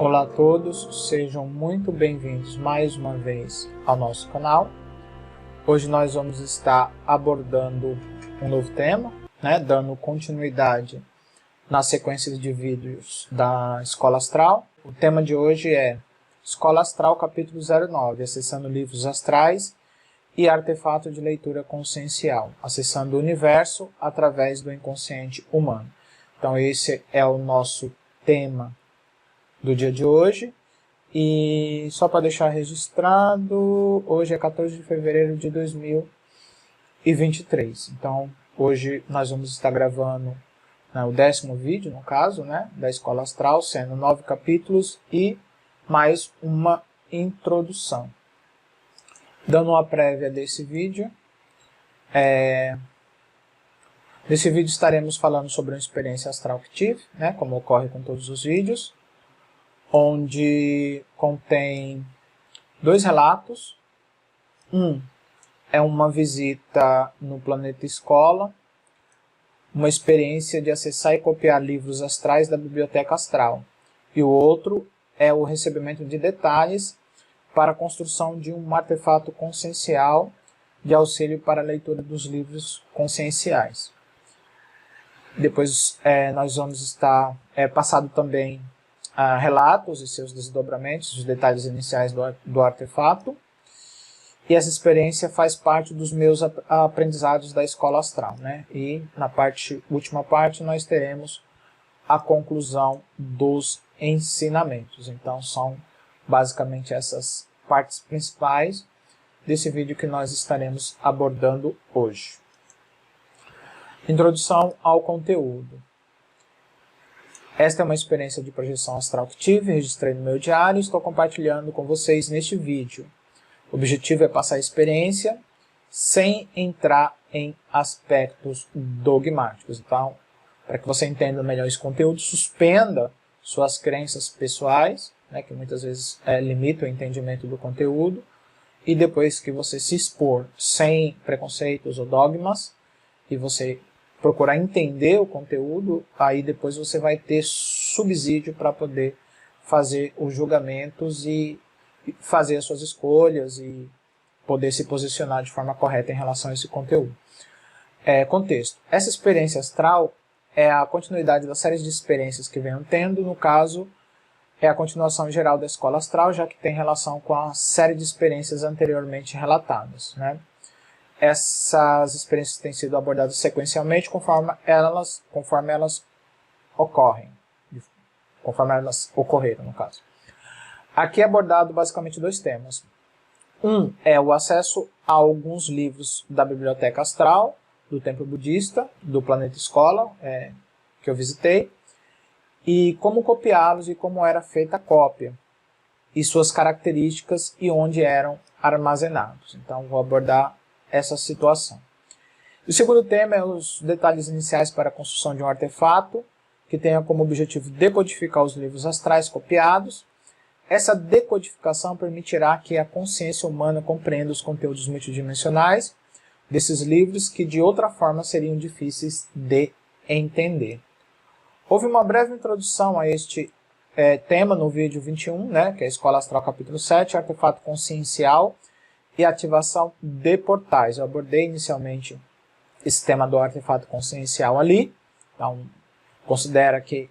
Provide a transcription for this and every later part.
Olá a todos, sejam muito bem-vindos mais uma vez ao nosso canal. Hoje nós vamos estar abordando um novo tema, dando continuidade na sequência de vídeos da Escola Astral. O tema de hoje é Escola Astral capítulo 09, acessando livros astrais e artefato de leitura consciencial, acessando o universo através do inconsciente humano. Então esse é o nosso tema do dia de hoje, e só para deixar registrado, hoje é 14 de fevereiro de 2023, então hoje nós vamos estar gravando o 10º vídeo, no caso, da Escola Astral, sendo 9 capítulos e mais uma introdução. Dando uma prévia desse vídeo, nesse vídeo estaremos falando sobre uma experiência astral que tive, como ocorre com todos os vídeos, onde contém 2 relatos. Um é uma visita no planeta escola, uma experiência de acessar e copiar livros astrais da biblioteca astral. E o outro é o recebimento de detalhes para a construção de um artefato consciencial de auxílio para a leitura dos livros conscienciais. Depois nós vamos estar passando também relatos e seus desdobramentos, os detalhes iniciais do artefato. E essa experiência faz parte dos meus aprendizados da Escola Astral. E na última parte nós teremos a conclusão dos ensinamentos. Então são basicamente essas partes principais desse vídeo que nós estaremos abordando hoje. Introdução ao conteúdo. Esta é uma experiência de projeção astral que tive, registrei no meu diário e estou compartilhando com vocês neste vídeo. O objetivo é passar a experiência sem entrar em aspectos dogmáticos. Então, para que você entenda melhor esse conteúdo, suspenda suas crenças pessoais, que muitas vezes limitam o entendimento do conteúdo, e depois que você se expor sem preconceitos ou dogmas, e você procurar entender o conteúdo, aí depois você vai ter subsídio para poder fazer os julgamentos e fazer as suas escolhas e poder se posicionar de forma correta em relação a esse conteúdo. Contexto. Essa experiência astral é a continuidade das séries de experiências que venho tendo, no caso, é a continuação geral da Escola Astral, já que tem relação com a série de experiências anteriormente relatadas. Essas experiências têm sido abordadas sequencialmente conforme elas ocorreram, no caso. Aqui é abordado basicamente 2 temas. Um é o acesso a alguns livros da Biblioteca Astral, do Templo Budista, do Planeta Escola, que eu visitei, e como copiá-los e como era feita a cópia, e suas características e onde eram armazenados. Então vou abordar essa situação. O segundo tema é os detalhes iniciais para a construção de um artefato que tenha como objetivo decodificar os livros astrais copiados. Essa decodificação permitirá que a consciência humana compreenda os conteúdos multidimensionais desses livros que de outra forma seriam difíceis de entender. Houve uma breve introdução a este tema no vídeo 21, que é a Escola Astral capítulo 7, artefato consciencial e ativação de portais. Eu abordei inicialmente esse tema do artefato consciencial ali, então considera que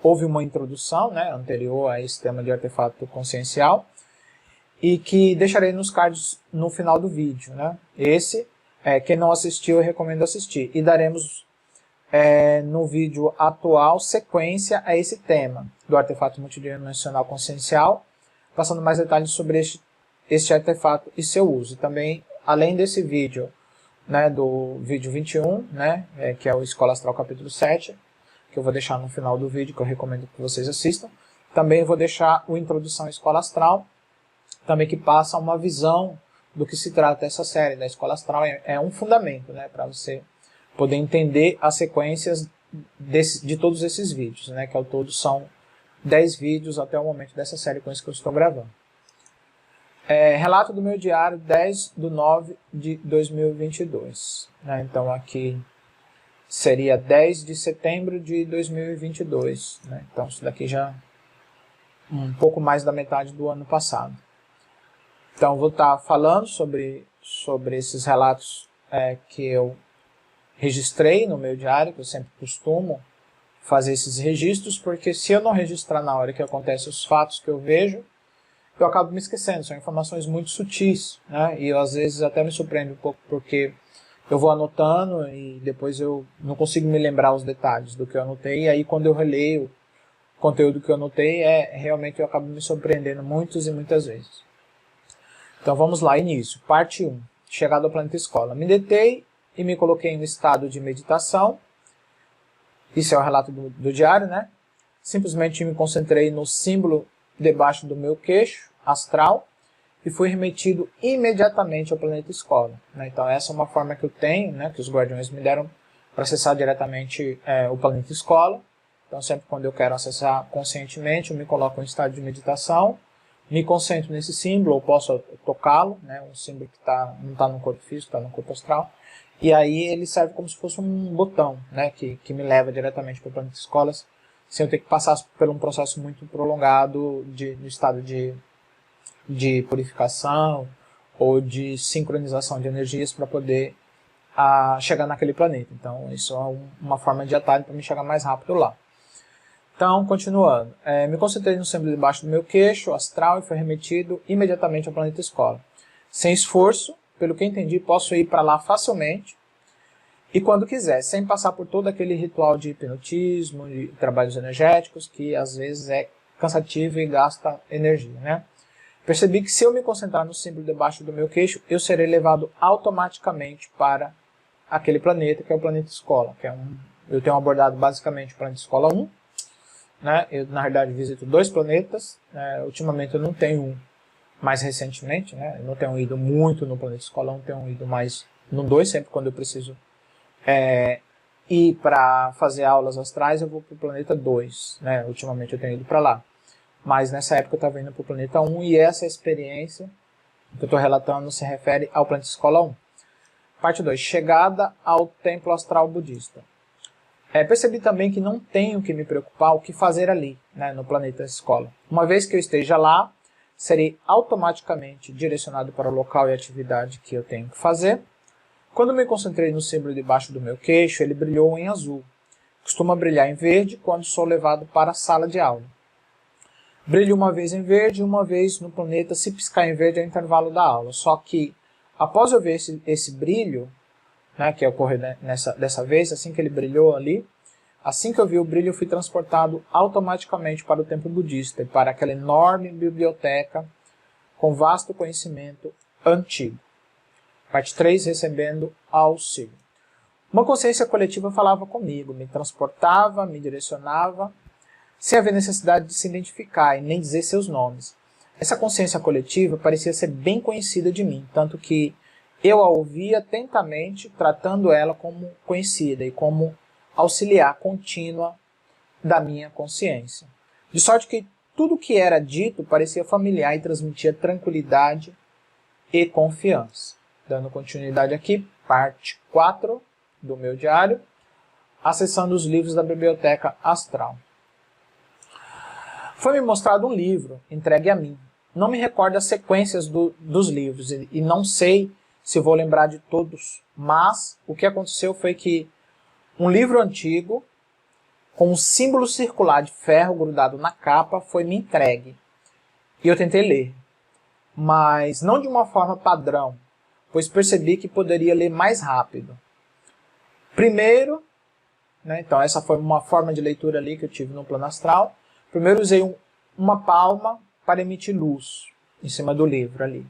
houve uma introdução anterior a esse tema de artefato consciencial e que deixarei nos cards no final do vídeo. Esse, quem não assistiu, eu recomendo assistir. E daremos no vídeo atual sequência a esse tema do artefato multidimensional consciencial, passando mais detalhes sobre este artefato e seu uso. Também, além desse vídeo, do vídeo 21, que é o Escola Astral capítulo 7, que eu vou deixar no final do vídeo, que eu recomendo que vocês assistam. Também vou deixar o Introdução à Escola Astral, também que passa uma visão do que se trata essa série da Escola Astral. É um fundamento para você poder entender as sequências de todos esses vídeos, que ao todo são 10 vídeos até o momento dessa série com isso que eu estou gravando. Relato do meu diário, 10/9/2022. Então aqui seria 10 de setembro de 2022, né? Então isso daqui já um pouco mais da metade do ano passado. Então vou estar falando sobre esses relatos que eu registrei no meu diário, que eu sempre costumo fazer esses registros, porque se eu não registrar na hora que acontecem os fatos que eu vejo, eu acabo me esquecendo, são informações muito sutis, né? E eu às vezes até me surpreendo um pouco, porque eu vou anotando e depois eu não consigo me lembrar os detalhes do que eu anotei, e aí quando eu releio o conteúdo que eu anotei, realmente eu acabo me surpreendendo muitas e muitas vezes. Então vamos lá, início, parte 1, chegada ao planeta escola. Me deitei e me coloquei em um estado de meditação. Isso é o relato do diário, né? Simplesmente me concentrei no símbolo debaixo do meu queixo, astral, e fui remetido imediatamente ao planeta escola, né? Então essa é uma forma que eu tenho, né, que os guardiões me deram para acessar diretamente o planeta escola. Então sempre quando eu quero acessar conscientemente, eu me coloco em estado de meditação, me concentro nesse símbolo, ou posso tocá-lo, né, um símbolo que não está no corpo físico, está no corpo astral, e aí ele serve como se fosse um botão, né, que me leva diretamente para o planeta escolas, sem eu ter que passar por um processo muito prolongado no estado de purificação ou de sincronização de energias para poder chegar naquele planeta. Então isso é uma forma de atalho para me chegar mais rápido lá. Então, continuando, me concentrei no símbolo debaixo do meu queixo, astral, e fui remetido imediatamente ao planeta escola. Sem esforço, pelo que entendi, posso ir para lá facilmente e quando quiser, sem passar por todo aquele ritual de hipnotismo, de trabalhos energéticos, que às vezes é cansativo e gasta energia, né? Percebi que se eu me concentrar no símbolo debaixo do meu queixo, eu serei levado automaticamente para aquele planeta, que é o planeta escola, eu tenho abordado basicamente o planeta escola 1, né? Eu, na verdade, visito 2 planetas. Ultimamente eu não tenho, mais recentemente, né? Eu não tenho ido muito no planeta escola 1, tenho ido mais no 2, sempre quando eu preciso ir para fazer aulas astrais, eu vou para o planeta 2, né? Ultimamente eu tenho ido para lá. Mas nessa época eu estava indo para o planeta 1, e essa experiência que eu estou relatando se refere ao planeta escola 1. Parte 2, chegada ao templo astral budista. Percebi também que não tenho que me preocupar o que fazer ali, né, no planeta escola. Uma vez que eu esteja lá, serei automaticamente direcionado para o local e atividade que eu tenho que fazer. Quando me concentrei no símbolo debaixo do meu queixo, ele brilhou em azul. Costuma brilhar em verde quando sou levado para a sala de aula. Brilha uma vez em verde e uma vez no planeta se piscar em verde ao intervalo da aula. Só que, após eu ver esse brilho, né, que ocorreu dessa vez, assim que ele brilhou ali, assim que eu vi o brilho, eu fui transportado automaticamente para o templo budista e para aquela enorme biblioteca com vasto conhecimento antigo. Parte 3, recebendo auxílio. Uma consciência coletiva falava comigo, me transportava, me direcionava, sem haver necessidade de se identificar e nem dizer seus nomes. Essa consciência coletiva parecia ser bem conhecida de mim, tanto que eu a ouvia atentamente, tratando ela como conhecida e como auxiliar contínua da minha consciência. De sorte que tudo que era dito parecia familiar e transmitia tranquilidade e confiança. Dando continuidade aqui, parte 4 do meu diário, acessando os livros da biblioteca astral. Foi-me mostrado um livro, entregue a mim. Não me recordo as sequências dos livros e não sei se vou lembrar de todos, mas o que aconteceu foi que um livro antigo, com um símbolo circular de ferro grudado na capa, foi me entregue. E eu tentei ler, mas não de uma forma padrão, pois percebi que poderia ler mais rápido. Primeiro, né, então essa foi uma forma de leitura ali que eu tive no plano astral. Primeiro usei uma palma para emitir luz em cima do livro ali.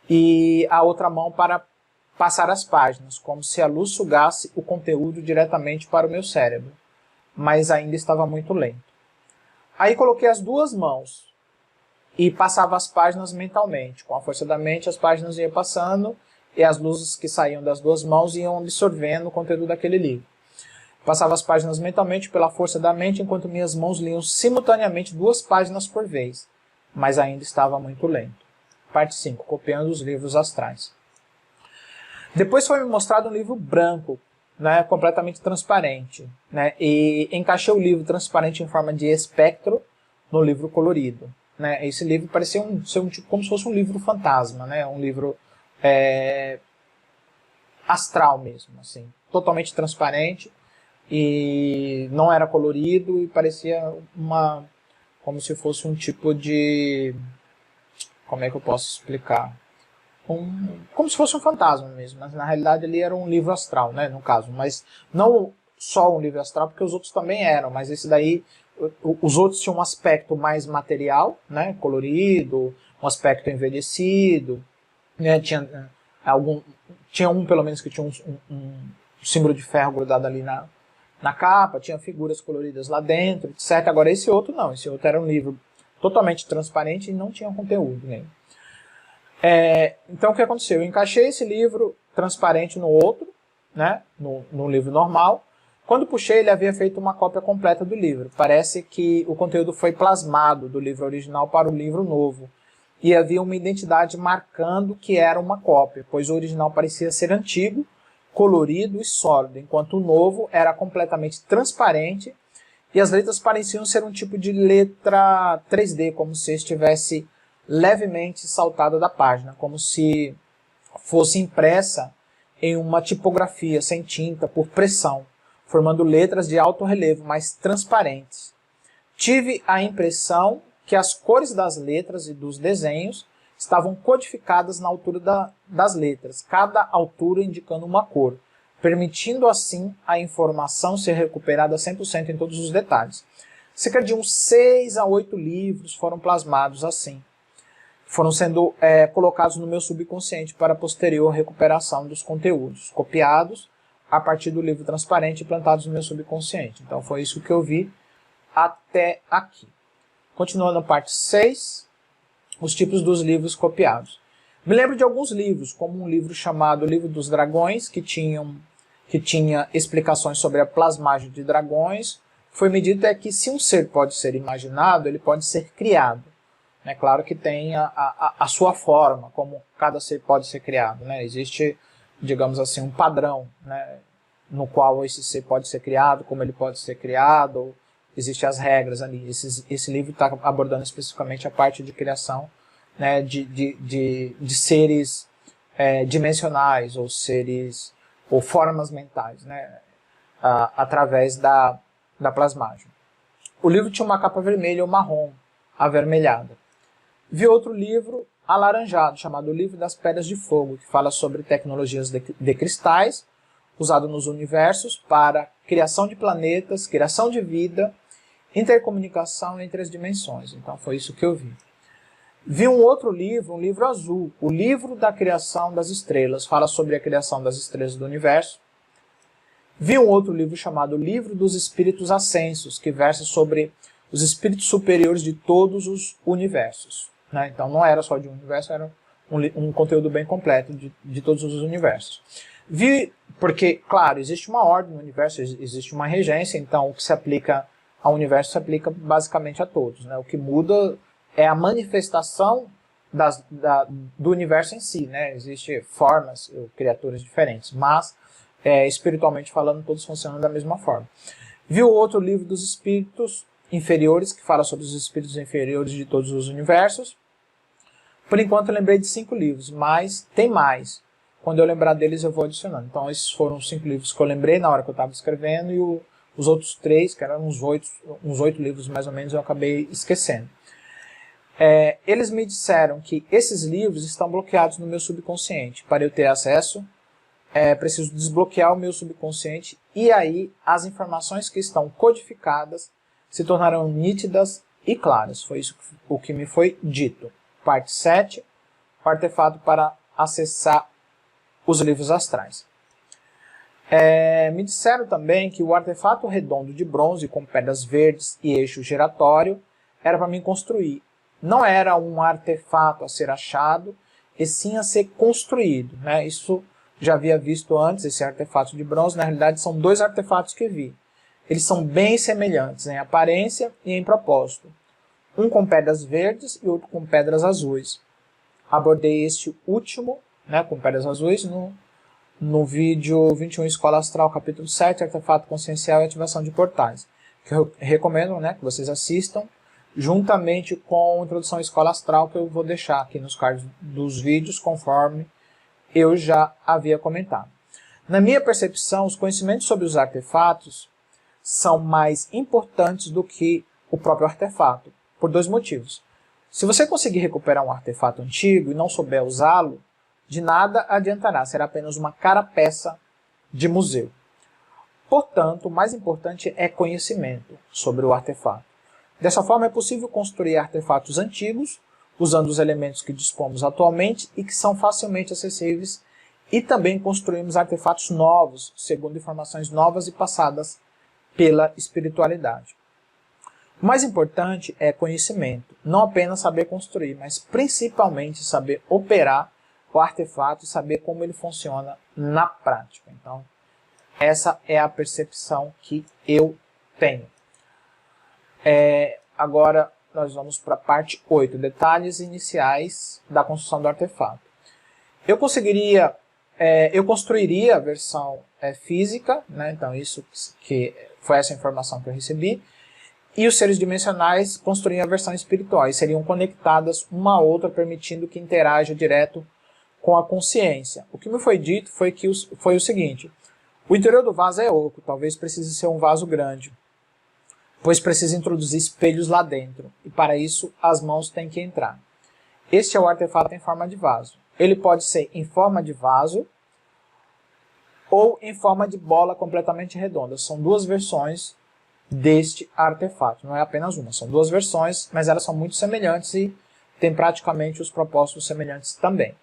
E a outra mão para passar as páginas, como se a luz sugasse o conteúdo diretamente para o meu cérebro. Mas ainda estava muito lento. Aí coloquei as 2 mãos e passava as páginas mentalmente. Com a força da mente, as páginas iam passando e as luzes que saíam das 2 mãos iam absorvendo o conteúdo daquele livro. Passava as páginas mentalmente pela força da mente, enquanto minhas mãos liam simultaneamente 2 páginas por vez, mas ainda estava muito lento. Parte 5, copiando os livros astrais. Depois foi me mostrado um livro branco, né, completamente transparente, né, e encaixei o livro transparente em forma de espectro no livro colorido, né. Esse livro parecia ser tipo, como se fosse um livro fantasma, né, um livro astral mesmo, assim, totalmente transparente, e não era colorido e parecia como se fosse um tipo de, como é que eu posso explicar? Como se fosse um fantasma mesmo, mas na realidade ele era um livro astral, né, no caso, mas não só um livro astral, porque os outros também eram, mas esse daí, os outros tinham um aspecto mais material, né, colorido, um aspecto envelhecido, né, tinha um pelo menos que tinha um símbolo de ferro grudado ali na capa, tinha figuras coloridas lá dentro, etc. Agora esse outro não, esse outro era um livro totalmente transparente e não tinha conteúdo nenhum. Então o que aconteceu? Eu encaixei esse livro transparente no outro, né, no livro normal. Quando puxei, ele havia feito uma cópia completa do livro. Parece que o conteúdo foi plasmado do livro original para o livro novo. E havia uma identidade marcando que era uma cópia, pois o original parecia ser antigo, colorido e sólido, enquanto o novo era completamente transparente e as letras pareciam ser um tipo de letra 3D, como se estivesse levemente saltada da página, como se fosse impressa em uma tipografia sem tinta por pressão, formando letras de alto relevo, mas transparentes. Tive a impressão que as cores das letras e dos desenhos estavam codificadas na altura das letras, cada altura indicando uma cor, permitindo assim a informação ser recuperada 100% em todos os detalhes. Cerca de uns 6 a 8 livros foram plasmados assim. Foram sendo colocados no meu subconsciente para posterior recuperação dos conteúdos, copiados a partir do livro transparente e plantados no meu subconsciente. Então foi isso que eu vi até aqui. Continuando a parte 6, os tipos dos livros copiados. Me lembro de alguns livros, como um livro chamado Livro dos Dragões, que tinha explicações sobre a plasmagem de dragões. Foi-me dito que se um ser pode ser imaginado, ele pode ser criado. É claro que tem a sua forma, como cada ser pode ser criado, né? Existe, digamos assim, um padrão, né, no qual esse ser pode ser criado, como ele pode ser criado, existem as regras ali. Esse livro está abordando especificamente a parte de criação, né, de seres dimensionais, ou seres, ou formas mentais, né, através da plasmagem. O livro tinha uma capa vermelha ou marrom, avermelhada. Vi outro livro alaranjado, chamado O Livro das Pedras de Fogo, que fala sobre tecnologias de cristais, usado nos universos para criação de planetas, criação de vida, intercomunicação entre as dimensões. Então foi isso que eu vi. Vi um outro livro, um livro azul, O Livro da Criação das Estrelas, fala sobre a criação das estrelas do universo. Vi um outro livro chamado Livro dos Espíritos Ascensos, que versa sobre os espíritos superiores de todos os universos. Né? Então não era só de um universo, era um conteúdo bem completo de todos os universos. Vi, porque, claro, existe uma ordem no universo, existe uma regência, então o que se aplica ao universo se aplica basicamente a todos. Né? O que muda é a manifestação do universo em si. Né? Existem formas, criaturas diferentes, mas espiritualmente falando, todos funcionam da mesma forma. Vi o outro livro dos espíritos inferiores, que fala sobre os espíritos inferiores de todos os universos. Por enquanto eu lembrei de 5 livros, mas tem mais. Quando eu lembrar deles eu vou adicionando. Então esses foram os 5 livros que eu lembrei na hora que eu estava escrevendo, e os outros 3, que eram uns 8 livros mais ou menos, eu acabei esquecendo. Eles me disseram que esses livros estão bloqueados no meu subconsciente. Para eu ter acesso, preciso desbloquear o meu subconsciente, e aí as informações que estão codificadas se tornarão nítidas e claras. Foi isso o que me foi dito. Parte 7, o artefato para acessar os livros astrais. Me disseram também que o artefato redondo de bronze com pedras verdes e eixo giratório era para mim construir. Não era um artefato a ser achado, e sim a ser construído. Né? Isso já havia visto antes, esse artefato de bronze. Na realidade são 2 artefatos que vi. Eles são bem semelhantes em aparência e em propósito. Um com pedras verdes e outro com pedras azuis. Abordei este último, né, com pedras azuis, no vídeo 21 Escola Astral, capítulo 7, Artefato Consciencial e Ativação de Portais, que eu recomendo, né, que vocês assistam, juntamente com a Introdução à Escola Astral, que eu vou deixar aqui nos cards dos vídeos, conforme eu já havia comentado. Na minha percepção, os conhecimentos sobre os artefatos são mais importantes do que o próprio artefato, por dois motivos. Se você conseguir recuperar um artefato antigo e não souber usá-lo, de nada adiantará, será apenas uma carapeça de museu. Portanto, o mais importante é conhecimento sobre o artefato. Dessa forma, é possível construir artefatos antigos, usando os elementos que dispomos atualmente e que são facilmente acessíveis, e também construímos artefatos novos, segundo informações novas e passadas pela espiritualidade. O mais importante é conhecimento, não apenas saber construir, mas principalmente saber operar o artefato e saber como ele funciona na prática. Então, essa é a percepção que eu tenho. Agora, nós vamos para a parte 8, detalhes iniciais da construção do artefato. Eu construiria a versão física, né? Então isso que foi essa informação que eu recebi, e os seres dimensionais construiriam a versão espiritual, e seriam conectadas uma a outra, permitindo que interaja direto com a consciência. O que me foi dito foi o seguinte: o interior do vaso é oco, talvez precise ser um vaso grande, pois precisa introduzir espelhos lá dentro, e para isso as mãos têm que entrar. Este é o artefato em forma de vaso. Ele pode ser em forma de vaso ou em forma de bola completamente redonda. São duas versões deste artefato, não é apenas uma, são duas versões, mas elas são muito semelhantes e têm praticamente os propósitos semelhantes também.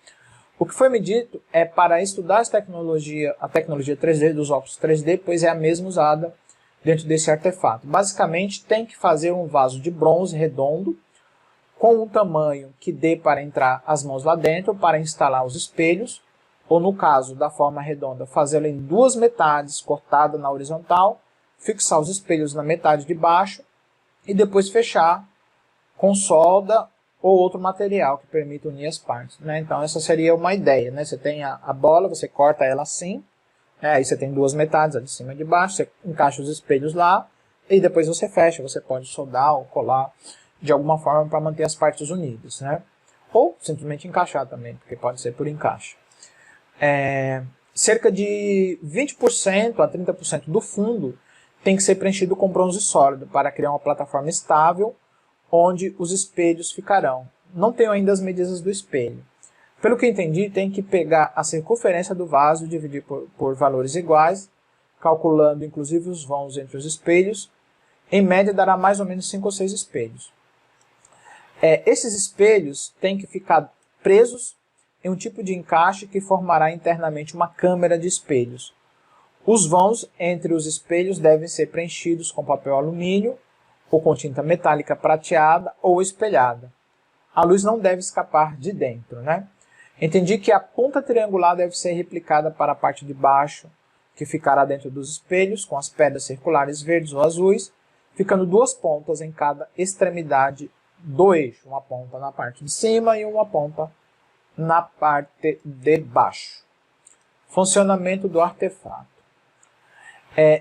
O que foi me dito é para estudar a tecnologia 3D dos óculos 3D, pois é a mesma usada dentro desse artefato. Basicamente, tem que fazer um vaso de bronze redondo, com um tamanho que dê para entrar as mãos lá dentro, para instalar os espelhos, ou no caso da forma redonda, fazê-lo em duas metades, cortada na horizontal, fixar os espelhos na metade de baixo, e depois fechar com solda ou outro material que permita unir as partes, né? Então essa seria uma ideia, né? Você tem a bola, você corta ela assim, aí você tem duas metades, a de cima e de baixo, você encaixa os espelhos lá, e depois você fecha, você pode soldar ou colar de alguma forma para manter as partes unidas, né? Ou simplesmente encaixar também, porque pode ser por encaixe. Cerca de 20% a 30% do fundo tem que ser preenchido com bronze sólido para criar uma plataforma estável onde os espelhos ficarão. Não tenho ainda as medidas do espelho. Pelo que entendi, tem que pegar a circunferência do vaso e dividir por valores iguais, calculando inclusive os vãos entre os espelhos. Em média dará mais ou menos 5 ou 6 espelhos. Esses espelhos têm que ficar presos em um tipo de encaixe que formará internamente uma câmera de espelhos. Os vãos entre os espelhos devem ser preenchidos com papel alumínio, ou com tinta metálica prateada ou espelhada. A luz não deve escapar de dentro, né? Entendi que a ponta triangular deve ser replicada para a parte de baixo, que ficará dentro dos espelhos, com as pedras circulares verdes ou azuis, ficando duas pontas em cada extremidade do eixo, uma ponta na parte de cima e uma ponta na parte de baixo. Funcionamento do artefato.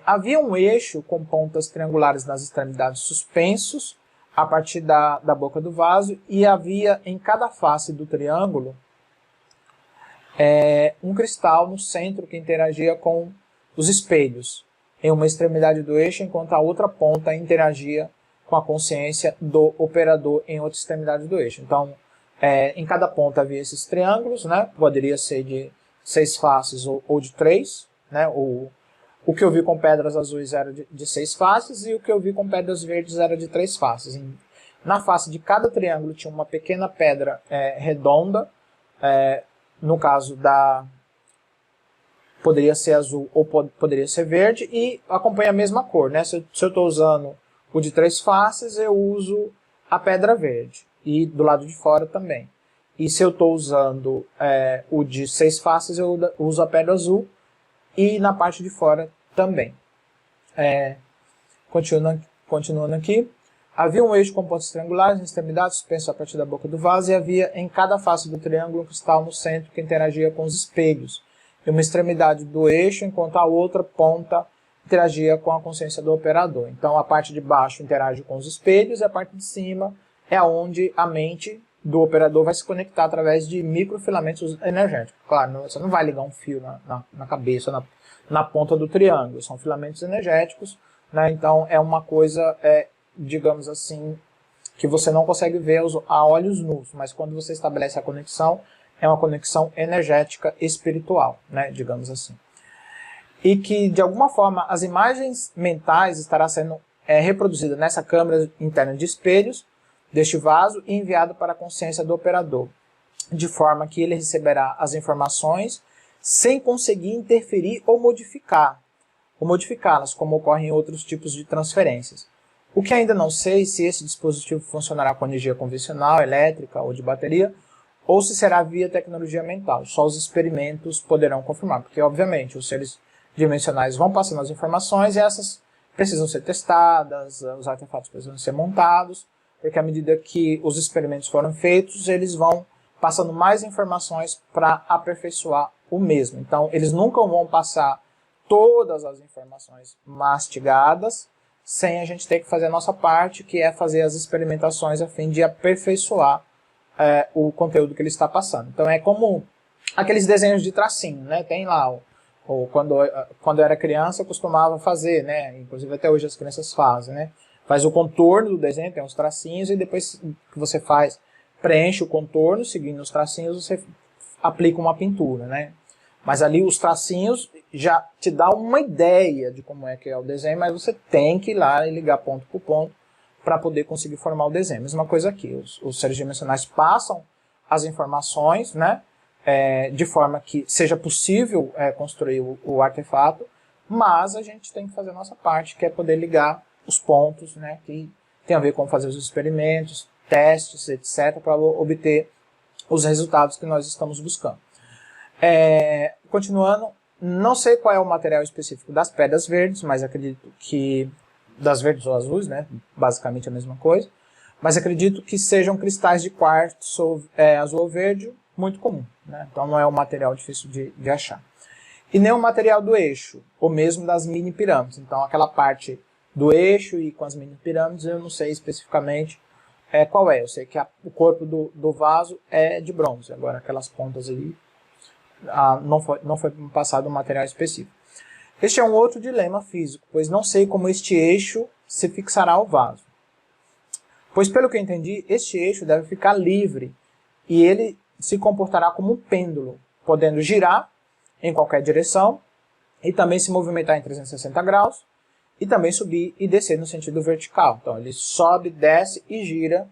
Havia um eixo com pontas triangulares nas extremidades suspensos, a partir da boca do vaso, e havia em cada face do triângulo um cristal no centro que interagia com os espelhos, em uma extremidade do eixo, enquanto a outra ponta interagia com a consciência do operador em outra extremidade do eixo. Então, em cada ponta havia esses triângulos, né? Poderia ser de 6 faces ou de 3, né? O que eu vi com pedras azuis era de 6 faces e o que eu vi com pedras verdes era de 3 faces. Na face de cada triângulo tinha uma pequena pedra redonda, no caso poderia ser azul ou poderia ser verde, e acompanha a mesma cor, né? Se eu estou usando o de 3 faces, eu uso a pedra verde, e do lado de fora também. E se eu estou usando o de 6 faces, eu uso a pedra azul, e na parte de fora também. Continuando aqui, havia um eixo com pontas triangulares nas extremidades, suspenso a partir da boca do vaso, e havia em cada face do triângulo um cristal no centro que interagia com os espelhos, em uma extremidade do eixo, enquanto a outra ponta interagia com a consciência do operador. Então a parte de baixo interage com os espelhos e a parte de cima é onde a mente do operador vai se conectar através de microfilamentos energéticos. Claro, você não vai ligar um fio na cabeça, na ponta do triângulo, são filamentos energéticos, né? Então é uma coisa, digamos assim, que você não consegue ver a olhos nus, mas quando você estabelece a conexão, é uma conexão energética espiritual, né? Digamos assim. E que, de alguma forma, as imagens mentais estarão sendo reproduzidas nessa câmara interna de espelhos deste vaso e enviada para a consciência do operador, de forma que ele receberá as informações sem conseguir interferir ou modificá-las, como ocorre em outros tipos de transferências. O que ainda não sei se esse dispositivo funcionará com energia convencional, elétrica ou de bateria, ou se será via tecnologia mental. Só os experimentos poderão confirmar, porque obviamente os seres dimensionais vão passando as informações e essas precisam ser testadas, os artefatos precisam ser montados, porque à medida que os experimentos foram feitos, eles vão passando mais informações para aperfeiçoar o mesmo. Então, eles nunca vão passar todas as informações mastigadas, sem a gente ter que fazer a nossa parte, que é fazer as experimentações a fim de aperfeiçoar o conteúdo que ele está passando. Então, é como aqueles desenhos de tracinho, né? Tem lá, quando eu era criança, eu costumava fazer, né? Inclusive até hoje as crianças fazem, né? Faz o contorno do desenho, tem uns tracinhos, e depois que você preenche o contorno, seguindo os tracinhos, você aplica uma pintura, né? Mas ali os tracinhos já te dá uma ideia de como é que é o desenho, mas você tem que ir lá e ligar ponto por ponto para poder conseguir formar o desenho. Mesma coisa aqui, os seres dimensionais passam as informações, né? De forma que seja possível construir o artefato, mas a gente tem que fazer a nossa parte, que é poder ligar os pontos, né, que tem a ver com fazer os experimentos, testes, etc., para obter os resultados que nós estamos buscando. Continuando, não sei qual é o material específico das pedras verdes, mas acredito que das verdes ou azuis, né, basicamente a mesma coisa, mas acredito que sejam cristais de quartzo azul ou verde, muito comum, né? Então não é um material difícil de achar. E nem o material do eixo, ou mesmo das mini pirâmides. Então aquela parte do eixo e com as mini pirâmides eu não sei especificamente qual é. Eu sei que o corpo do vaso é de bronze, agora aquelas pontas ali não foi passado um material específico. Este é um outro dilema físico, pois não sei como este eixo se fixará ao vaso. Pois pelo que eu entendi, este eixo deve ficar livre e ele se comportará como um pêndulo, podendo girar em qualquer direção e também se movimentar em 360 graus e também subir e descer no sentido vertical. Então ele sobe, desce e gira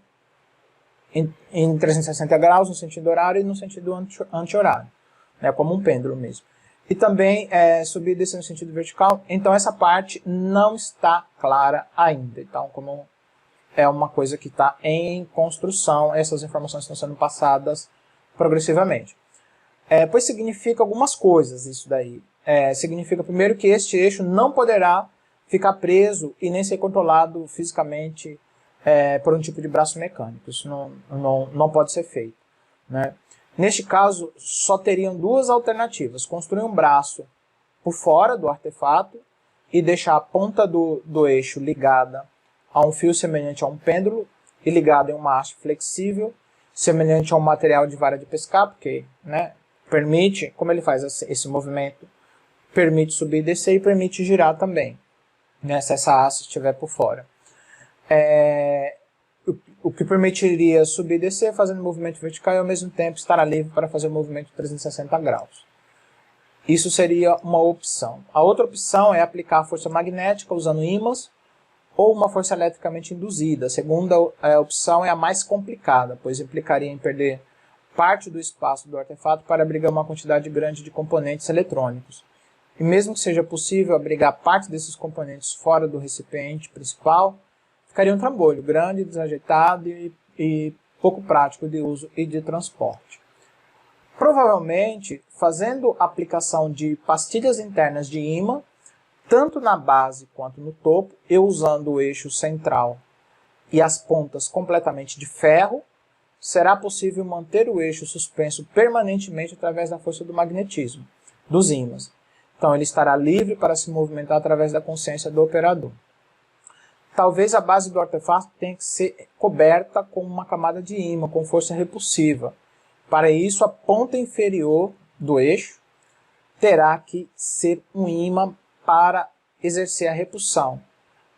em 360 graus no sentido horário e no sentido anti-horário, né, como um pêndulo mesmo. E também subir e descer no sentido vertical. Então essa parte não está clara ainda. Então, como é uma coisa que está em construção, essas informações estão sendo passadas progressivamente. Pois significa algumas coisas isso daí. Significa primeiro que este eixo não poderá ficar preso e nem ser controlado fisicamente por um tipo de braço mecânico. Isso não pode ser feito, né? Neste caso, só teriam duas alternativas: construir um braço por fora do artefato e deixar a ponta do eixo ligada a um fio semelhante a um pêndulo e ligado em uma haste flexível, semelhante a um material de vara de pescar, porque, né, permite, como ele faz esse movimento, permite subir e descer e permite girar também, né, se essa haste estiver por fora. O que permitiria subir e descer fazendo movimento vertical e ao mesmo tempo estar livre para fazer o movimento 360 graus. Isso seria uma opção. A outra opção é aplicar a força magnética usando ímãs ou uma força eletricamente induzida. A segunda opção é a mais complicada, pois implicaria em perder parte do espaço do artefato para abrigar uma quantidade grande de componentes eletrônicos. E mesmo que seja possível abrigar parte desses componentes fora do recipiente principal, ficaria um trambolho grande, desajeitado e pouco prático de uso e de transporte. Provavelmente, fazendo aplicação de pastilhas internas de ímã, tanto na base quanto no topo, e usando o eixo central e as pontas completamente de ferro, será possível manter o eixo suspenso permanentemente através da força do magnetismo. dos ímãs. Então ele estará livre para se movimentar através da consciência do operador. Talvez a base do artefato tenha que ser coberta com uma camada de ímã, com força repulsiva. Para isso, a ponta inferior do eixo terá que ser um ímã para exercer a repulsão.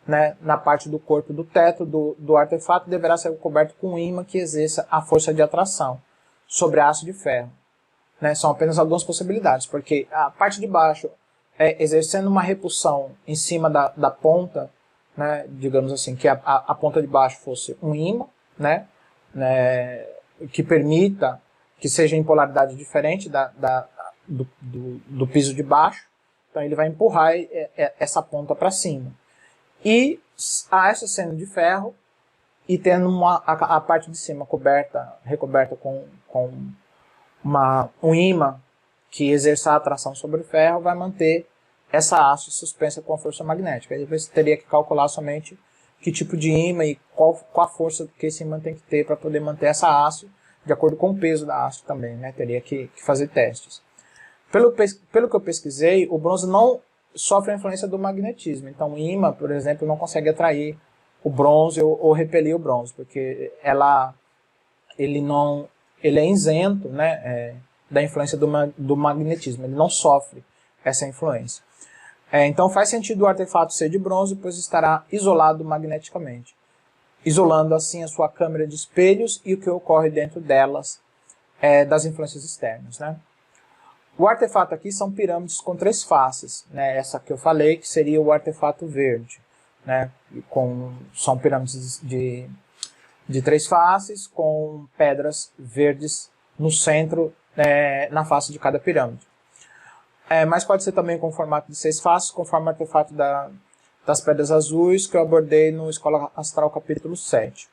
Né? Na parte do corpo do teto do artefato deverá ser coberto com um ímã que exerça a força de atração sobre aço de ferro. Né? São apenas algumas possibilidades, porque a parte de baixo, exercendo uma repulsão em cima da ponta, né? Digamos assim, que a ponta de baixo fosse um ímã, né? Que permita que seja em polaridade diferente do piso de baixo. Então ele vai empurrar essa ponta para cima. E a essa sendo de ferro e tendo a parte de cima recoberta com um ímã que exerça a atração sobre o ferro, vai manter essa haste suspensa com a força magnética. Aí você teria que calcular somente que tipo de ímã e qual a força que esse ímã tem que ter para poder manter essa haste, de acordo com o peso da haste também, né? Teria que fazer testes. Pelo que eu pesquisei, o bronze não sofre a influência do magnetismo. Então o ímã, por exemplo, não consegue atrair o bronze ou repelir o bronze, porque ele é isento, né, da influência do magnetismo. Ele não sofre essa influência. Então faz sentido o artefato ser de bronze, pois estará isolado magneticamente, isolando assim a sua câmara de espelhos e o que ocorre dentro delas das influências externas, né? O artefato aqui são pirâmides com 3 faces, né? Essa que eu falei, que seria o artefato verde, né? São pirâmides de 3 faces, com pedras verdes no centro, na face de cada pirâmide. Mas pode ser também com formato de 6 faces, conforme o artefato das pedras azuis, que eu abordei no Escola Astral capítulo 7.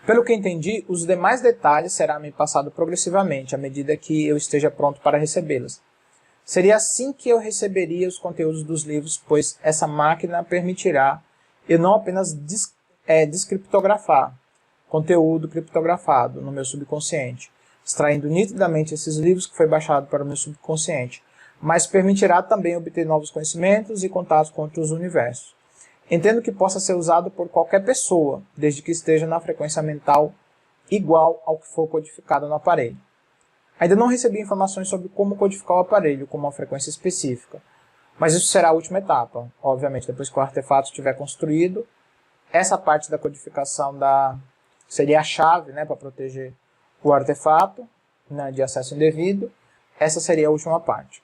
Pelo que entendi, os demais detalhes serão me passados progressivamente, à medida que eu esteja pronto para recebê-las. Seria assim que eu receberia os conteúdos dos livros, pois essa máquina permitirá eu não apenas descriptografar conteúdo criptografado no meu subconsciente, extraindo nitidamente esses livros que foi baixado para o meu subconsciente, mas permitirá também obter novos conhecimentos e contatos com outros universos. Entendo que possa ser usado por qualquer pessoa, desde que esteja na frequência mental igual ao que for codificado no aparelho. Ainda não recebi informações sobre como codificar o aparelho com uma frequência específica, mas isso será a última etapa. Obviamente, depois que o artefato estiver construído, essa parte da codificação seria a chave, né, para proteger o artefato, né, de acesso indevido. Essa seria a última parte.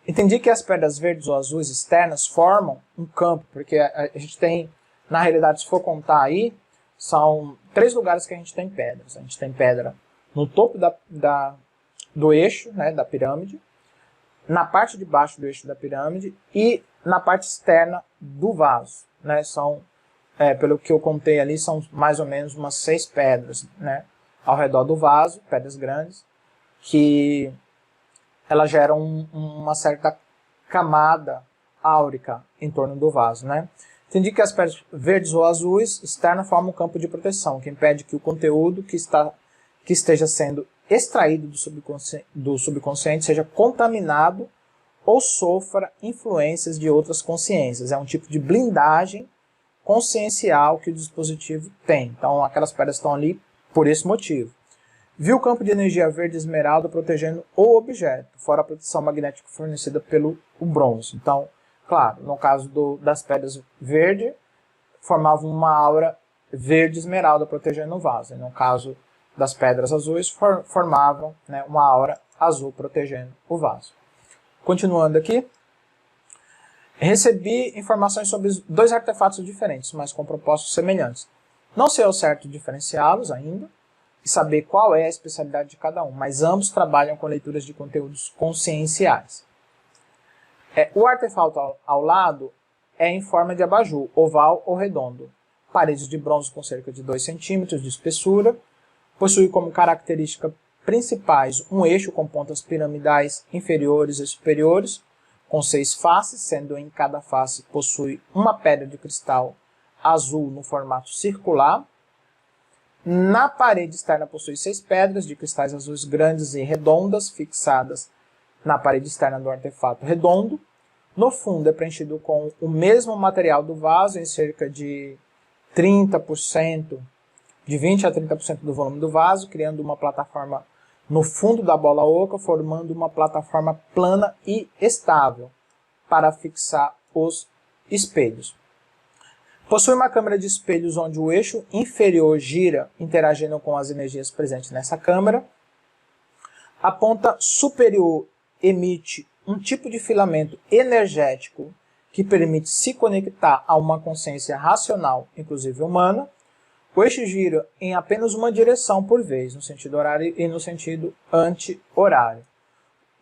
Entendi que as pedras verdes ou azuis externas formam um campo, porque a gente tem, na realidade, se for contar aí, são 3 lugares que a gente tem pedras. A gente tem pedra no topo do eixo, né, da pirâmide, na parte de baixo do eixo da pirâmide e na parte externa do vaso. Né, pelo que eu contei ali, são mais ou menos umas 6 pedras, né, ao redor do vaso, pedras grandes, que elas geram uma certa camada áurica em torno do vaso, né? Entendi que as pedras verdes ou azuis externas formam um campo de proteção, que impede que o conteúdo que esteja sendo extraído do subconsciente seja contaminado ou sofra influências de outras consciências. É um tipo de blindagem consciencial que o dispositivo tem. Então aquelas pedras estão ali por esse motivo. Vi o campo de energia verde esmeralda protegendo o objeto, fora a proteção magnética fornecida pelo bronze. Então, claro, no caso das pedras verde, formavam uma aura verde esmeralda protegendo o vaso. E no caso das pedras azuis, formavam, né, uma aura azul protegendo o vaso. Continuando aqui, recebi informações sobre 2 artefatos diferentes, mas com propósitos semelhantes. Não sei ao certo diferenciá-los ainda, e saber qual é a especialidade de cada um, mas ambos trabalham com leituras de conteúdos conscienciais. O artefato ao lado é em forma de abajur, oval ou redondo, paredes de bronze com cerca de 2 centímetros de espessura, possui como característica principais um eixo com pontas piramidais inferiores e superiores, com 6 faces, sendo em cada face possui uma pedra de cristal azul no formato circular. Na parede externa possui 6 pedras de cristais azuis grandes e redondas, fixadas na parede externa do artefato redondo. No fundo é preenchido com o mesmo material do vaso, em cerca de 30%, de 20 a 30% do volume do vaso, criando uma plataforma no fundo da bola oca, formando uma plataforma plana e estável para fixar os espelhos. Possui uma câmara de espelhos onde o eixo inferior gira, interagindo com as energias presentes nessa câmara. A ponta superior emite um tipo de filamento energético que permite se conectar a uma consciência racional, inclusive humana. O eixo gira em apenas uma direção por vez, no sentido horário e no sentido anti-horário.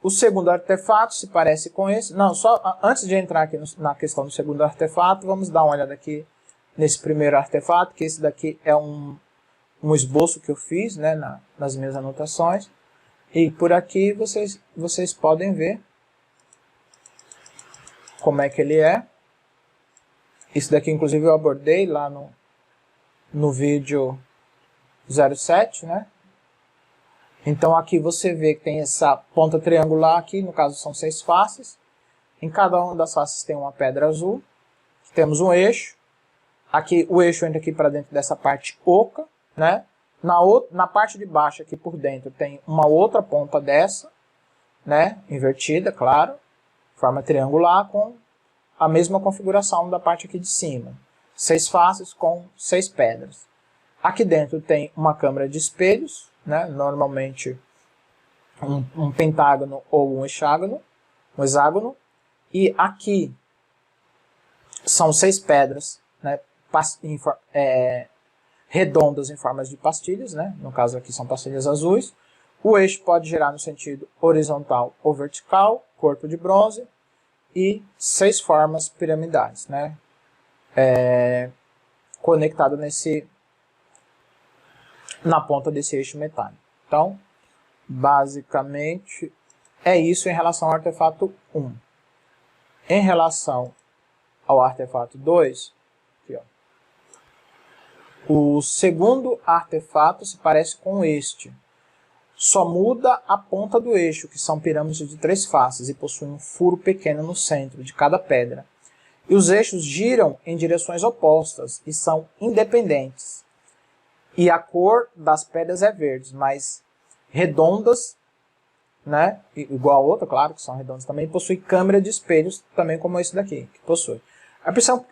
O segundo artefato se parece com esse. Não, só antes de entrar aqui na questão do segundo artefato, vamos dar uma olhada aqui nesse primeiro artefato, que esse daqui é um esboço que eu fiz, né, nas minhas anotações. E por aqui vocês podem ver como é que ele é. Isso daqui, inclusive, eu abordei lá no vídeo 07, né? Então aqui você vê que tem essa ponta triangular aqui, no caso são 6 faces. Em cada uma das faces tem uma pedra azul. Temos um eixo. Aqui o eixo entra aqui para dentro dessa parte oca, né? Na parte de baixo aqui por dentro tem uma outra ponta dessa, né? Invertida, claro. Forma triangular com a mesma configuração da parte aqui de cima. 6 faces com 6 pedras. Aqui dentro tem uma câmara de espelhos, né? Normalmente um pentágono ou um hexágono, um hexágono. E aqui são 6 pedras, né? Redondas em formas de pastilhas, né? No caso aqui são pastilhas azuis. O eixo pode girar no sentido horizontal ou vertical, corpo de bronze, e 6 formas piramidais, né? Conectado na ponta desse eixo metálico. Então, basicamente, é isso em relação ao artefato 1. Em relação ao artefato 2, aqui, ó, o segundo artefato se parece com este. Só muda a ponta do eixo, que são pirâmides de 3 faces, e possui um furo pequeno no centro de cada pedra. E os eixos giram em direções opostas e são independentes. E a cor das pedras é verde, mas redondas, né? Igual a outra, claro, que são redondas também. Possui câmara de espelhos, também como esse daqui, que possui.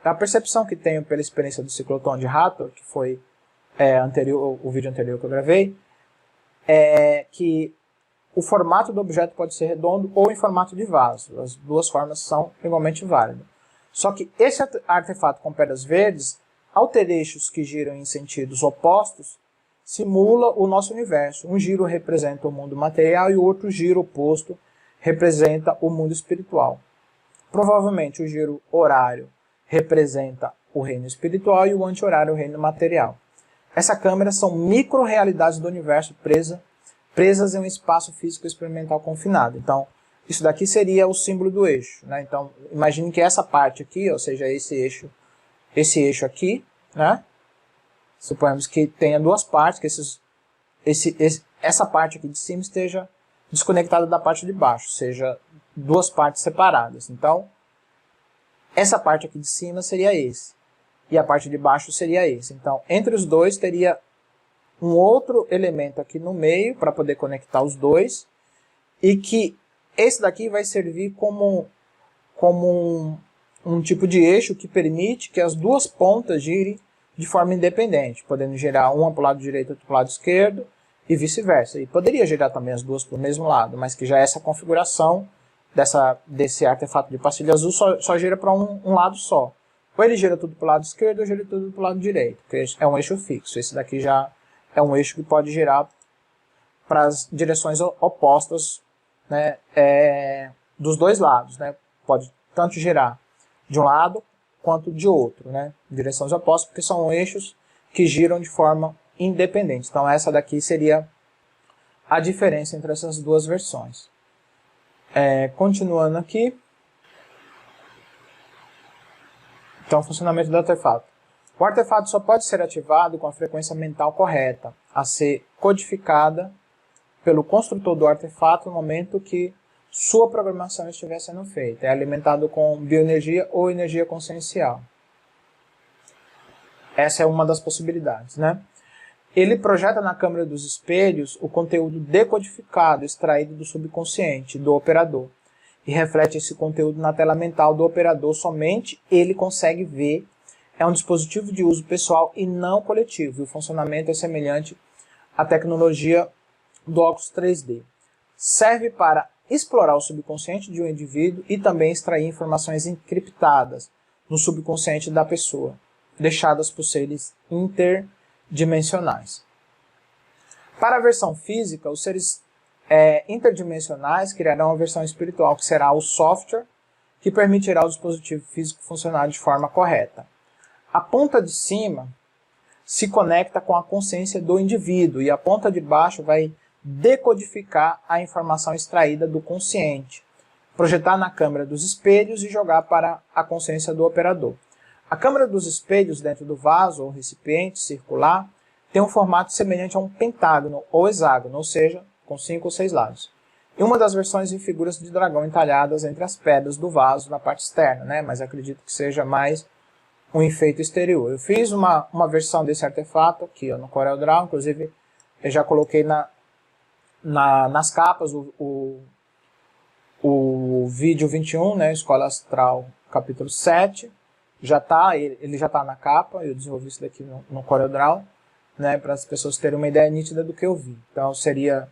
A percepção que tenho pela experiência do ciclotron de Hathor, que foi o vídeo anterior que eu gravei, é que o formato do objeto pode ser redondo ou em formato de vaso. As duas formas são igualmente válidas. Só que esse artefato com pedras verdes, ao ter eixos que giram em sentidos opostos, simula o nosso universo. Um giro representa o mundo material e o outro giro oposto representa o mundo espiritual. Provavelmente o giro horário representa o reino espiritual e o anti-horário o reino material. Essa câmera são micro-realidades do universo presas em um espaço físico experimental confinado. Então, isso daqui seria o símbolo do eixo, né? Então, imagine que essa parte aqui, ou seja, esse eixo aqui, né? Suponhamos que tenha duas partes, que essa parte aqui de cima esteja desconectada da parte de baixo, seja duas partes separadas. Então, essa parte aqui de cima seria esse, e a parte de baixo seria esse. Então, entre os dois teria um outro elemento aqui no meio para poder conectar os dois, e que esse daqui vai servir como um tipo de eixo que permite que as duas pontas girem de forma independente, podendo girar uma para o lado direito e outra para o lado esquerdo, e vice-versa. E poderia girar também as duas para o mesmo lado, mas que já essa configuração desse artefato de pastilha azul só gira para um lado só. Ou ele gira tudo para o lado esquerdo ou gira tudo para o lado direito, porque é um eixo fixo. Esse daqui já é um eixo que pode girar para as direções opostas, né, dos dois lados, né? Pode tanto girar de um lado quanto de outro, né? Direções opostas, porque são eixos que giram de forma independente. Então essa daqui seria a diferença entre essas duas versões. Continuando aqui. Então, funcionamento do artefato. O artefato só pode ser ativado com a frequência mental correta, a ser codificada pelo construtor do artefato no momento que sua programação estiver sendo feita. É alimentado com bioenergia ou energia consciencial. Essa é uma das possibilidades, né? Ele projeta na câmara dos espelhos o conteúdo decodificado, extraído do subconsciente do operador, e reflete esse conteúdo na tela mental do operador, somente ele consegue ver. É um dispositivo de uso pessoal e não coletivo, e o funcionamento é semelhante à tecnologia do óculos 3D. Serve para explorar o subconsciente de um indivíduo e também extrair informações encriptadas no subconsciente da pessoa, deixadas por seres interdimensionais. Para a versão física, os seres interdimensionais criarão a versão espiritual, que será o software que permitirá ao dispositivo físico funcionar de forma correta. A ponta de cima se conecta com a consciência do indivíduo e a ponta de baixo vai decodificar a informação extraída do consciente, projetar na câmara dos espelhos e jogar para a consciência do operador. A câmara dos espelhos dentro do vaso ou recipiente circular tem um formato semelhante a um pentágono ou hexágono, ou seja, com 5 ou 6 lados. E uma das versões em figuras de dragão entalhadas entre as pedras do vaso na parte externa, né? Mas acredito que seja mais um efeito exterior. Eu fiz uma versão desse artefato aqui ó, no CorelDRAW, inclusive eu já coloquei nas capas o vídeo 21, né? Escola Astral, capítulo 7. Ele já está na capa, eu desenvolvi isso daqui no CorelDRAW, né, para as pessoas terem uma ideia nítida do que eu vi. Então seria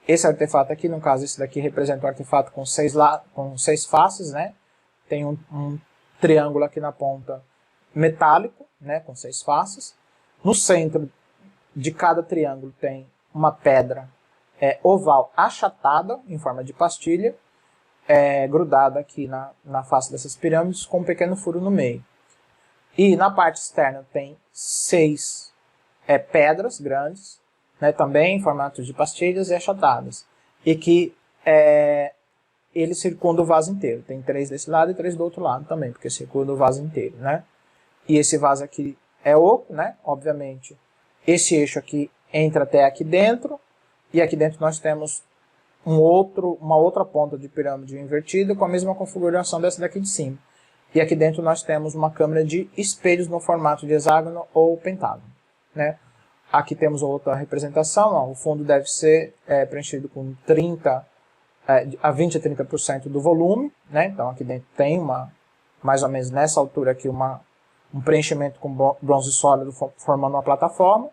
esse artefato aqui, no caso esse daqui representa um artefato com 6 faces, né? Tem um triângulo aqui na ponta metálico, né, com 6 faces. No centro de cada triângulo tem uma pedra oval achatada em forma de pastilha, grudada aqui na face dessas pirâmides com um pequeno furo no meio. E na parte externa tem 6 pedras grandes, né, também em formato de pastilhas e achatadas, e que ele circunda o vaso inteiro. Tem 3 desse lado e 3 do outro lado também, porque circunda o vaso inteiro, né? E esse vaso aqui é oco, né? Obviamente, esse eixo aqui entra até aqui dentro, e aqui dentro nós temos uma outra ponta de pirâmide invertida com a mesma configuração dessa daqui de cima. E aqui dentro nós temos uma câmara de espelhos no formato de hexágono ou pentágono, né? Aqui temos outra representação, ó, o fundo deve ser preenchido com 20 a 30% do volume, né? Então aqui dentro tem mais ou menos nessa altura aqui um preenchimento com bronze sólido formando uma plataforma.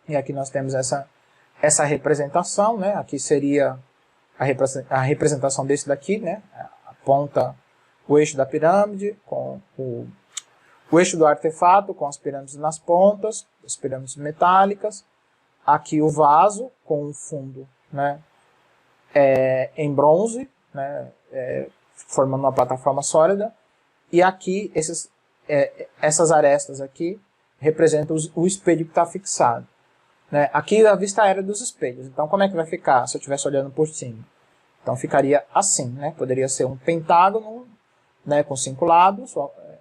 E aqui nós temos essa representação, né? Aqui seria a representação desse daqui, né? A ponta, o eixo da pirâmide, com o eixo do artefato, com as pirâmides nas pontas, as pirâmides metálicas. Aqui o vaso, com o fundo, né, em bronze, né, formando uma plataforma sólida. E aqui, essas arestas aqui, representam o espelho que está fixado. Né? Aqui a vista aérea dos espelhos. Então como é que vai ficar se eu estivesse olhando por cima? Então ficaria assim, né? Poderia ser um pentágono, né, com 5 lados,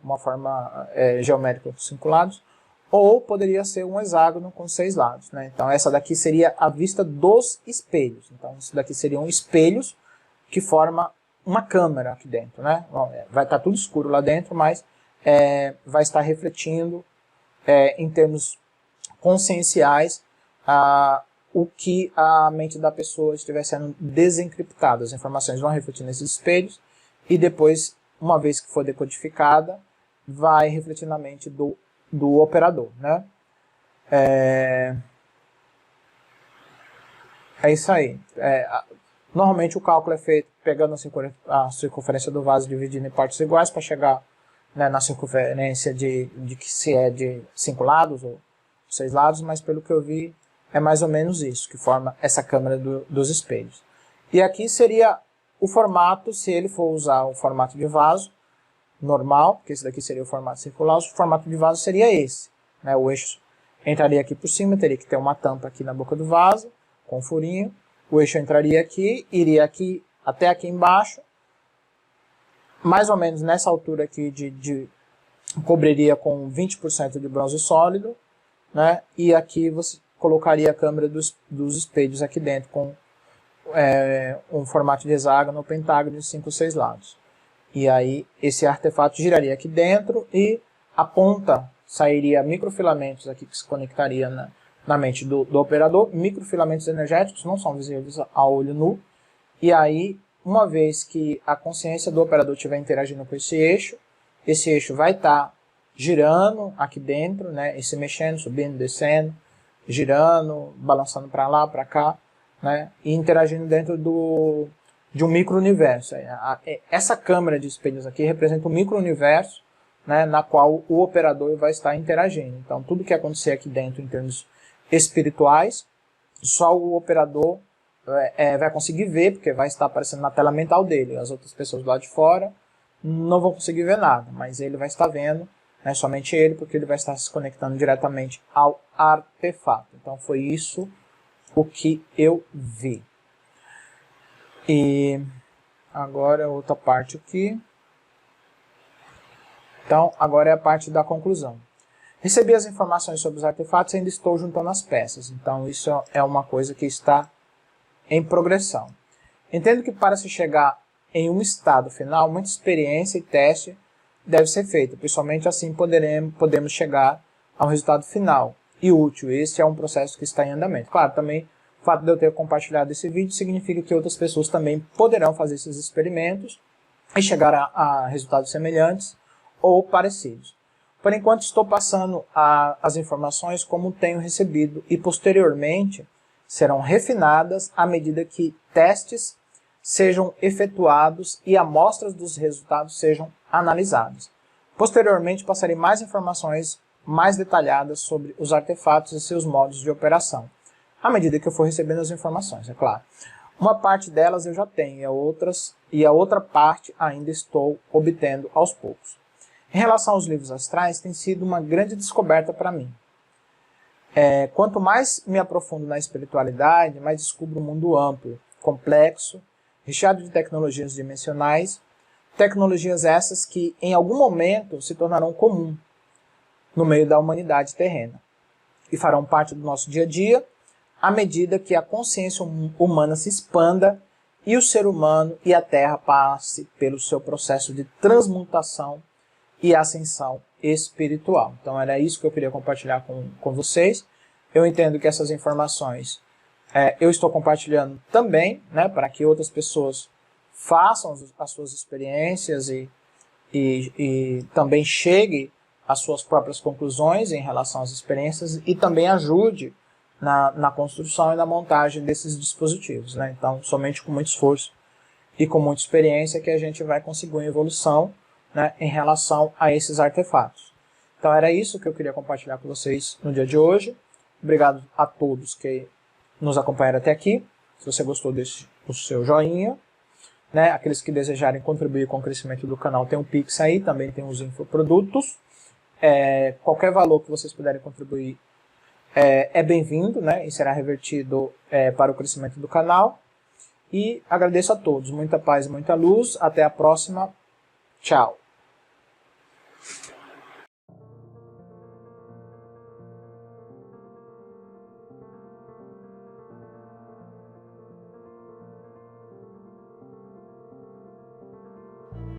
uma forma geométrica com 5 lados, ou poderia ser um hexágono com 6 lados. Né? Então essa daqui seria a vista dos espelhos. Então isso daqui seriam espelhos que formam uma câmera aqui dentro. Né? Bom, vai estar tudo escuro lá dentro, mas vai estar refletindo em termos conscienciais o que a mente da pessoa estiver sendo desencriptada. As informações vão refletir nesses espelhos e depois, uma vez que for decodificada, vai refletir na mente do operador. Né? É isso aí. Normalmente o cálculo é feito pegando a circunferência do vaso dividindo em partes iguais para chegar, né, na circunferência de que se é de 5 lados ou 6 lados, mas pelo que eu vi é mais ou menos isso que forma essa câmera dos espelhos. E aqui seria o formato, se ele for usar o formato de vaso normal, porque esse daqui seria o formato circular, o formato de vaso seria esse. Né? O eixo entraria aqui por cima, teria que ter uma tampa aqui na boca do vaso, com um furinho. O eixo entraria aqui, iria aqui até aqui embaixo, mais ou menos nessa altura aqui cobriria com 20% de bronze sólido, né? E aqui você colocaria a câmera dos espelhos aqui dentro com um formato de hexágono ou pentágono de 5 ou 6 lados. E aí esse artefato giraria aqui dentro e a ponta sairia microfilamentos aqui que se conectaria na mente do operador. Microfilamentos energéticos não são visíveis a olho nu. E aí, uma vez que a consciência do operador estiver interagindo com esse eixo vai estar girando aqui dentro, né, e se mexendo, subindo, descendo, girando, balançando para lá, para cá, né, e interagindo dentro de um micro-universo. Essa câmera de espelhos aqui representa um micro-universo, né, na qual o operador vai estar interagindo. Então, tudo que acontecer aqui dentro em termos espirituais, só o operador vai conseguir ver, porque vai estar aparecendo na tela mental dele. As outras pessoas do lado de fora não vão conseguir ver nada, mas ele vai estar vendo, né, somente ele, porque ele vai estar se conectando diretamente ao artefato. Então foi isso o que eu vi. E agora outra parte aqui. Então agora é a parte da conclusão. Recebi as informações sobre os artefatos e ainda estou juntando as peças. Então isso é uma coisa que está em progressão. Entendo que para se chegar em um estado final, muita experiência e teste deve ser feita, principalmente assim podemos chegar ao resultado final e útil. Esse é um processo que está em andamento. Claro, também o fato de eu ter compartilhado esse vídeo significa que outras pessoas também poderão fazer esses experimentos e chegar a resultados semelhantes ou parecidos. Por enquanto estou passando as informações como tenho recebido e posteriormente serão refinadas à medida que testes sejam efetuados e amostras dos resultados sejam analisadas. Posteriormente, passarei mais informações mais detalhadas sobre os artefatos e seus modos de operação, à medida que eu for recebendo as informações, é claro. Uma parte delas eu já tenho, e a outra parte ainda estou obtendo aos poucos. Em relação aos livros astrais, tem sido uma grande descoberta para mim. Quanto mais me aprofundo na espiritualidade, mais descubro um mundo amplo, complexo, recheado de tecnologias dimensionais, tecnologias essas que em algum momento se tornarão comum no meio da humanidade terrena e farão parte do nosso dia a dia à medida que a consciência humana se expanda e o ser humano e a Terra passe pelo seu processo de transmutação e ascensão espiritual. Então era isso que eu queria compartilhar com vocês. Eu entendo que essas informações eu estou compartilhando também, né, para que outras pessoas façam as suas experiências e também cheguem às suas próprias conclusões em relação às experiências e também ajude na construção e na montagem desses dispositivos, né? Então, somente com muito esforço e com muita experiência que a gente vai conseguir uma evolução, né, em relação a esses artefatos. Então era isso que eu queria compartilhar com vocês no dia de hoje. Obrigado a todos que nos acompanharam até aqui. Se você gostou, deixe o seu joinha. Né? Aqueles que desejarem contribuir com o crescimento do canal, tem um Pix aí, também tem os infoprodutos. Qualquer valor que vocês puderem contribuir é bem-vindo, né? E será revertido para o crescimento do canal. E agradeço a todos. Muita paz e muita luz. Até a próxima. Tchau.